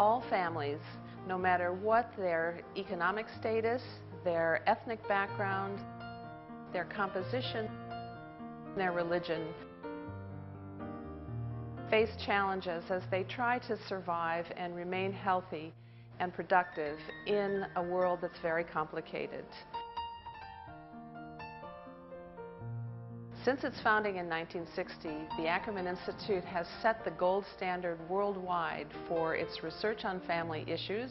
All families, no matter what their economic status, their ethnic background, their composition, their religion, face challenges as they try to survive and remain healthy and productive in a world that's very complicated. Since its founding in 1960, the Ackerman Institute has set the gold standard worldwide for its research on family issues,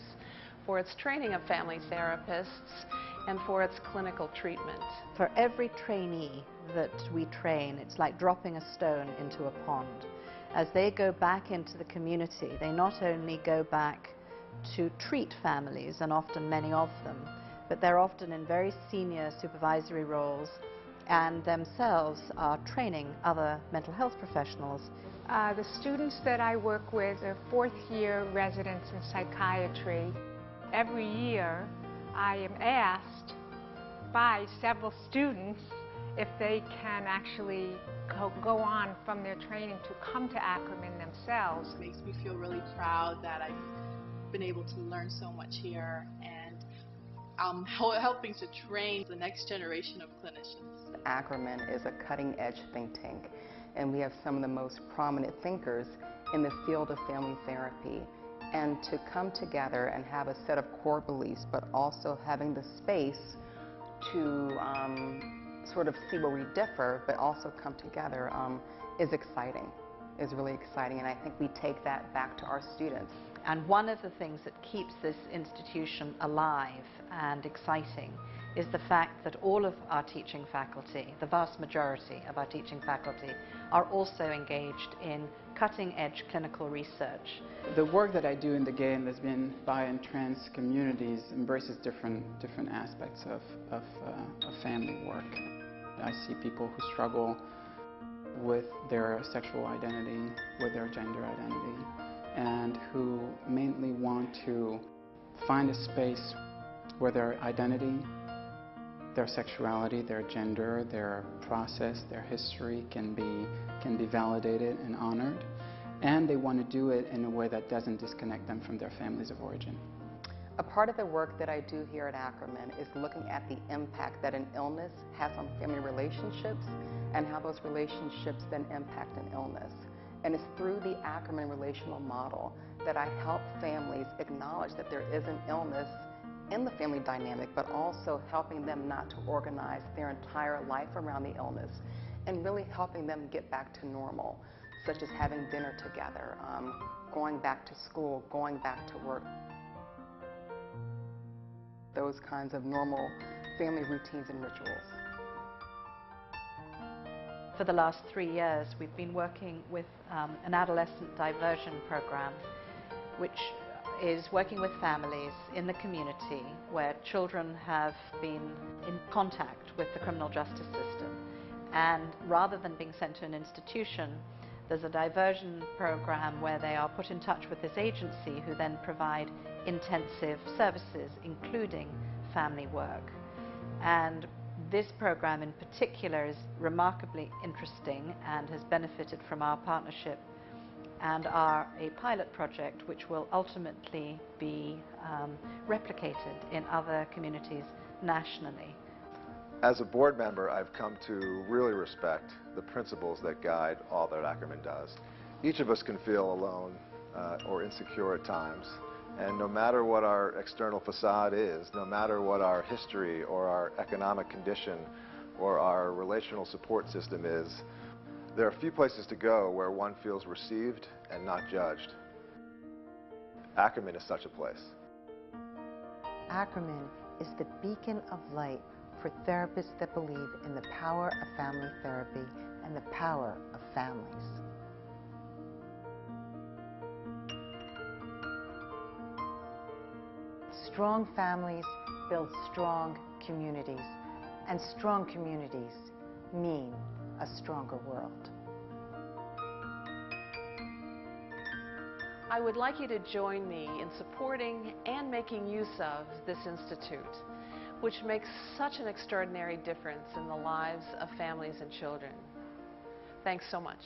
for its training of family therapists, and for its clinical treatment. For every trainee that we train, it's like dropping a stone into a pond. As they go back into the community, they not only go back to treat families, and often many of them, but they're often in very senior supervisory roles and themselves are training other mental health professionals. The students that I work with are fourth-year residents in psychiatry. Every year I am asked by several students if they can actually go on from their training to come to Ackerman themselves. It makes me feel really proud that I've been able to learn so much here, and I'm helping to train the next generation of clinicians. Ackerman is a cutting-edge think tank, and we have some of the most prominent thinkers in the field of family therapy. And to come together and have a set of core beliefs, but also having the space to sort of see where we differ, but also come together is exciting, is really exciting. And I think we take that back to our students. And one of the things that keeps this institution alive and exciting is the fact that all of our teaching faculty, the vast majority of our teaching faculty, are also engaged in cutting-edge clinical research. The work that I do in the gay and lesbian, bi and trans communities embraces different aspects of family work. I see people who struggle with their sexual identity, with their gender identity, and who mainly want to find a space where their identity, their sexuality, their gender, their process, their history can be validated and honored, and they want to do it in a way that doesn't disconnect them from their families of origin. A part of the work that I do here at Ackerman is looking at the impact that an illness has on family relationships and how those relationships then impact an illness. And it's through the Ackerman relational model that I help families acknowledge that there is an illness in the family dynamic, but also helping them not to organize their entire life around the illness, and really helping them get back to normal, such as having dinner together, going back to school, going back to work. Those kinds of normal family routines and rituals. For the last 3 years, we've been working with an adolescent diversion program, which is working with families in the community where children have been in contact with the criminal justice system. And rather than being sent to an institution, there's a diversion program where they are put in touch with this agency who then provide intensive services, including family work. And this program in particular is remarkably interesting and has benefited from our partnership and are a pilot project which will ultimately be replicated in other communities nationally. As a board member, I've come to really respect the principles that guide all that Ackerman does. Each of us can feel alone or insecure at times, and no matter what our external facade is, no matter what our history or our economic condition or our relational support system is, there are few places to go where one feels received and not judged. Ackerman is such a place. Ackerman is the beacon of light for therapists that believe in the power of family therapy and the power of families. Strong families build strong communities, and strong communities mean a stronger world. I would like you to join me in supporting and making use of this institute, which makes such an extraordinary difference in the lives of families and children. Thanks so much.